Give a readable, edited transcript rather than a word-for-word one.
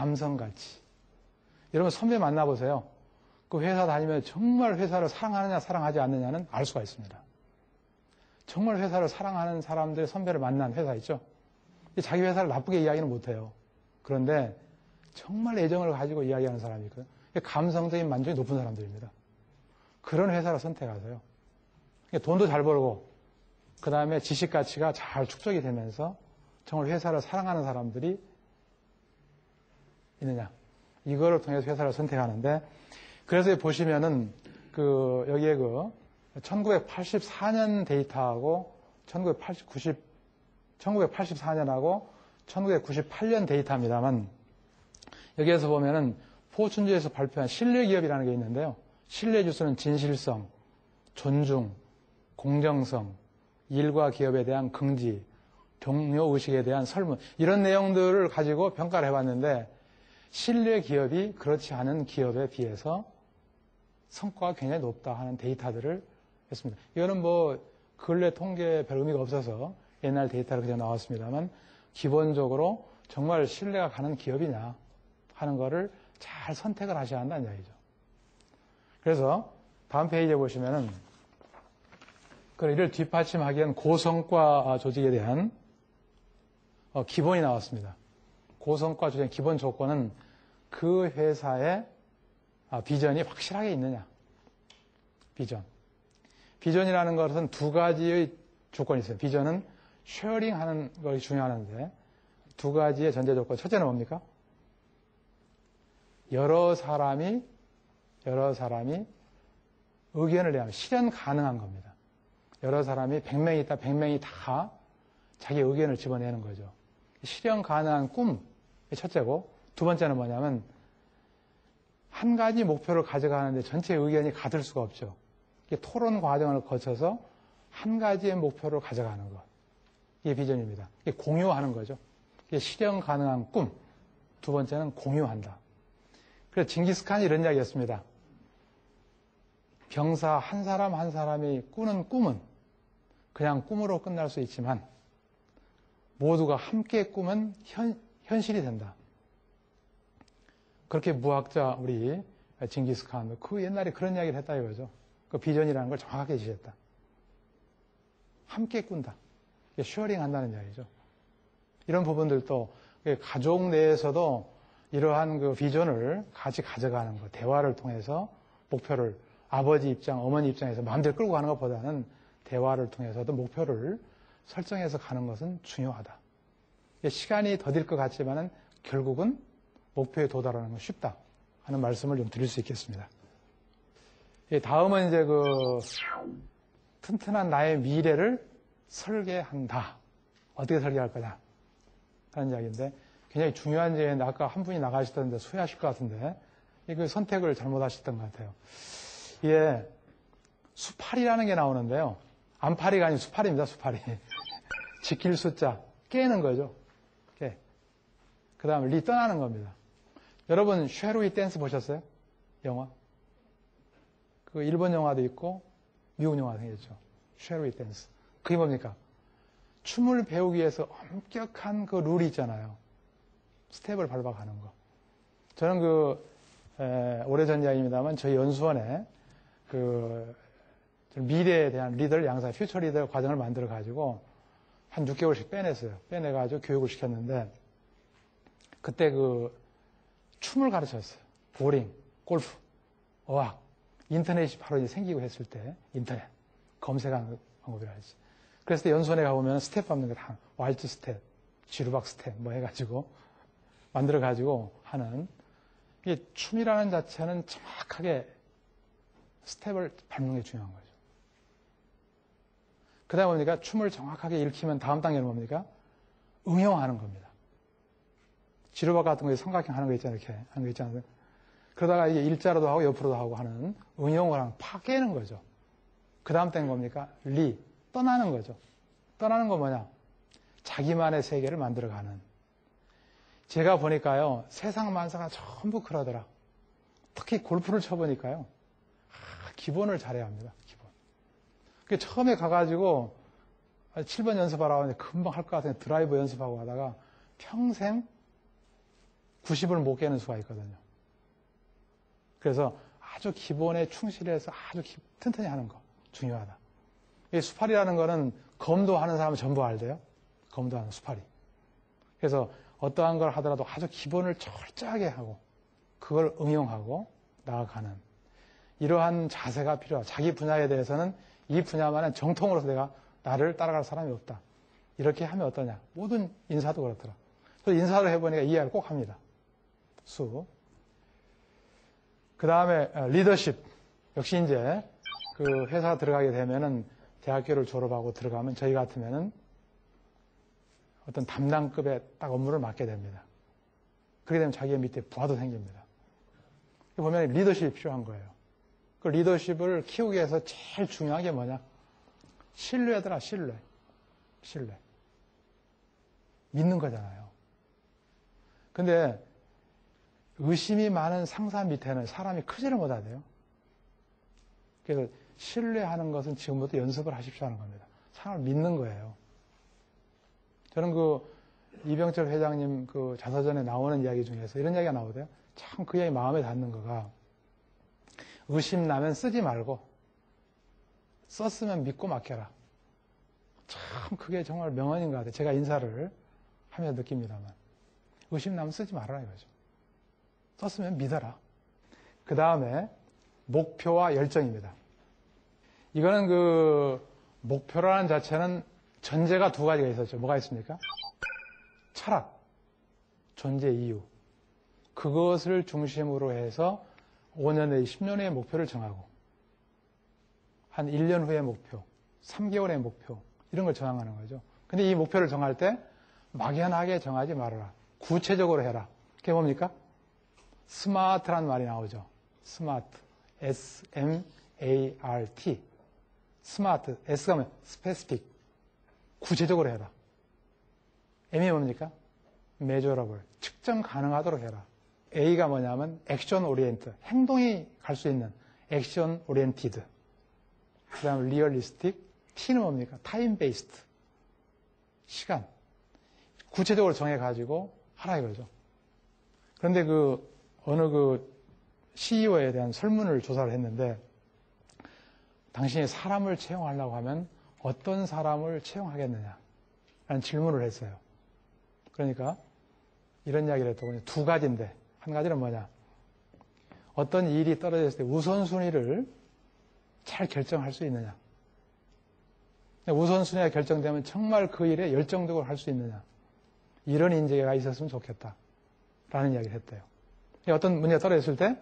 감성가치. 여러분 선배 만나보세요. 그 회사 다니면 정말 회사를 사랑하느냐 사랑하지 않느냐는 알 수가 있습니다. 정말 회사를 사랑하는 사람들의 선배를 만난 회사 있죠. 자기 회사를 나쁘게 이야기는 못해요. 그런데 정말 애정을 가지고 이야기하는 사람이 있거든요. 감성적인 만족이 높은 사람들입니다. 그런 회사를 선택하세요. 돈도 잘 벌고 그 다음에 지식가치가 잘 축적이 되면서 정말 회사를 사랑하는 사람들이 있느냐. 이거를 통해서 회사를 선택하는데, 그래서 보시면은 여기에 1984년 데이터하고 1984년하고 1998년 데이터입니다만, 여기에서 보면은 포춘주에서 발표한 신뢰기업이라는 게 있는데요. 신뢰지수는 진실성, 존중, 공정성, 일과 기업에 대한 긍지, 동료의식에 대한 설문, 이런 내용들을 가지고 평가를 해봤는데, 신뢰 기업이 그렇지 않은 기업에 비해서 성과가 굉장히 높다 하는 데이터들을 했습니다. 이거는 근래 통계에 별 의미가 없어서 옛날 데이터로 그냥 나왔습니다만, 기본적으로 정말 신뢰가 가는 기업이냐 하는 거를 잘 선택을 하셔야 한다는 이야기죠. 그래서 다음 페이지에 보시면은, 이를 뒷받침하기 위한 고성과 조직에 대한 기본이 나왔습니다. 고성과 조직의 기본 조건은 그 회사의 비전이 확실하게 있느냐. 비전이라는 것은 두 가지의 조건이 있어요. 비전은 쉐어링하는 것이 중요한데, 두 가지의 전제 조건. 첫째는 뭡니까? 여러 사람이 의견을 내면 실현 가능한 겁니다. 여러 사람이 100명이 있다, 100명이 다 자기 의견을 집어내는 거죠. 실현 가능한 꿈이 첫째고, 두 번째는 뭐냐면 한 가지 목표를 가져가는데 전체 의견이 같을 수가 없죠. 토론 과정을 거쳐서 한 가지의 목표를 가져가는 것. 이게 비전입니다. 이게 공유하는 거죠. 이게 실현 가능한 꿈. 두 번째는 공유한다. 그래서 징기스칸이 이런 이야기였습니다. 병사 한 사람 한 사람이 꾸는 꿈은 그냥 꿈으로 끝날 수 있지만 모두가 함께 꾸면 현실이 된다. 그렇게 무학자 우리 징기스칸도 그 옛날에 그런 이야기를 했다 이거죠. 그 비전이라는 걸 정확하게 지셨다. 함께 꾼다. 쉐어링 한다는 이야기죠. 이런 부분들도 가족 내에서도 이러한 그 비전을 같이 가져가는 것, 대화를 통해서 목표를 아버지 입장, 어머니 입장에서 마음대로 끌고 가는 것보다는 대화를 통해서도 목표를 설정해서 가는 것은 중요하다. 시간이 더딜 것 같지만은 결국은 목표에 도달하는 건 쉽다 하는 말씀을 좀 드릴 수 있겠습니다. 다음은 이제 튼튼한 나의 미래를 설계한다. 어떻게 설계할 거냐 하는 이야기인데 굉장히 중요한 제인데 아까 한 분이 나가시던데 후회하실 것 같은데 그 선택을 잘못하셨던 것 같아요. 이게 수팔이라는 게 나오는데요. 안팔이가 아닌 수팔입니다. 수팔이. 지킬 숫자 깨는 거죠. 깨. 그 다음에 리 떠나는 겁니다. 여러분 쉐루이 댄스 보셨어요? 영화? 그 일본 영화도 있고 미국 영화도 생겼죠. 쉐루이 댄스. 그게 뭡니까? 춤을 배우기 위해서 엄격한 그 룰이 있잖아요. 스텝을 밟아가는 거. 저는 오래전 이야기입니다만 저희 연수원에 미래에 대한 리더를 양성, 퓨처 리더 과정을 만들어 가지고 한 6개월씩 빼냈어요. 빼내가지고 교육을 시켰는데 그때 춤을 가르쳤어요. 보링, 골프, 어학, 인터넷이 바로 이제 생기고 했을 때 인터넷 검색하는 방법이라든지. 그래서 연수원에 가보면 스텝 밟는 거 다 왈츠 스텝, 지루박 스텝 해가지고 만들어가지고 하는 이게 춤이라는 자체는 정확하게 스텝을 밟는 게 중요한 거죠. 그 다음에 뭡니까? 춤을 정확하게 읽히면 다음 단계는 뭡니까? 응용하는 겁니다. 지루박 같은 거에 삼각형 하는 거 있잖아요. 이렇게 하는 거 있잖아요. 그러다가 이게 일자로도 하고 옆으로도 하고 하는 응용을 하는 파괴는 거죠. 그 다음 때는 뭡니까? 떠나는 거죠. 떠나는 건 뭐냐? 자기만의 세계를 만들어가는. 제가 보니까요, 세상 만사가 전부 그러더라. 특히 골프를 쳐보니까요, 기본을 잘해야 합니다. 기본. 처음에 가가지고 7번 연습하라고 하는데 금방 할 것 같은데 드라이버 연습하고 하다가 평생 90을 못 깨는 수가 있거든요. 그래서 아주 기본에 충실해서 아주 튼튼히 하는 거 중요하다. 이 수팔이라는 거는 검도하는 사람은 전부 알대요. 검도하는 수팔이. 그래서 어떠한 걸 하더라도 아주 기본을 철저하게 하고 그걸 응용하고 나아가는 이러한 자세가 필요하다. 자기 분야에 대해서는 이 분야만은 정통으로서 나를 따라갈 사람이 없다. 이렇게 하면 어떠냐. 모든 인사도 그렇더라. 그래서 인사를 해보니까 이해를 꼭 합니다. 그 다음에 리더십. 역시 이제 그 회사 들어가게 되면은 대학교를 졸업하고 들어가면 저희 같으면은 어떤 담당급의 딱 업무를 맡게 됩니다. 그렇게 되면 자기 밑에 부하도 생깁니다. 보면 리더십이 필요한 거예요. 그 리더십을 키우기 위해서 제일 중요한 게 뭐냐? 신뢰더라, 신뢰. 믿는 거잖아요. 근데 의심이 많은 상사 밑에는 사람이 크지를 못하대요. 그래서 신뢰하는 것은 지금부터 연습을 하십시오 하는 겁니다. 사람을 믿는 거예요. 저는 그 이병철 회장님 그 자서전에 나오는 이야기 중에서 이런 이야기가 나오대요. 참 그 이야기 마음에 닿는 거가 의심 나면 쓰지 말고 썼으면 믿고 맡겨라. 참 그게 정말 명언인 것 같아요. 제가 인사를 하면서 느낍니다만 의심 나면 쓰지 말아라 이거죠. 썼으면 믿어라. 그 다음에 목표와 열정입니다. 이거는 그 목표라는 자체는 전제가 두 가지가 있었죠. 뭐가 있습니까? 철학, 존재 이유. 그것을 중심으로 해서 5년 내지 10년 후의 목표를 정하고 한 1년 후의 목표, 3개월의 목표 이런 걸 정하는 거죠. 근데 이 목표를 정할 때 막연하게 정하지 말아라. 구체적으로 해라. 그게 뭡니까? 스마트란 말이 나오죠. 스마트. S-M-A-R-T. 스마트. S가 뭐냐? 스페시픽. 구체적으로 해라. M이 뭡니까? measurable. 측정 가능하도록 해라. A가 뭐냐면 액션 오리엔트. 행동이 갈 수 있는 액션 오리엔티드. 그 다음에 리얼리스틱. T는 뭡니까? 타임 베이스드. 시간. 구체적으로 정해가지고 하라 이거죠. 그런데 어느 CEO에 대한 설문을 조사를 했는데 당신이 사람을 채용하려고 하면 어떤 사람을 채용하겠느냐 라는 질문을 했어요. 그러니까 이런 이야기를 했더군요. 두 가지인데 한 가지는 뭐냐. 어떤 일이 떨어졌을 때 우선순위를 잘 결정할 수 있느냐. 우선순위가 결정되면 정말 그 일에 열정적으로 할 수 있느냐. 이런 인재가 있었으면 좋겠다 라는 이야기를 했대요. 어떤 문제가 떨어졌을 때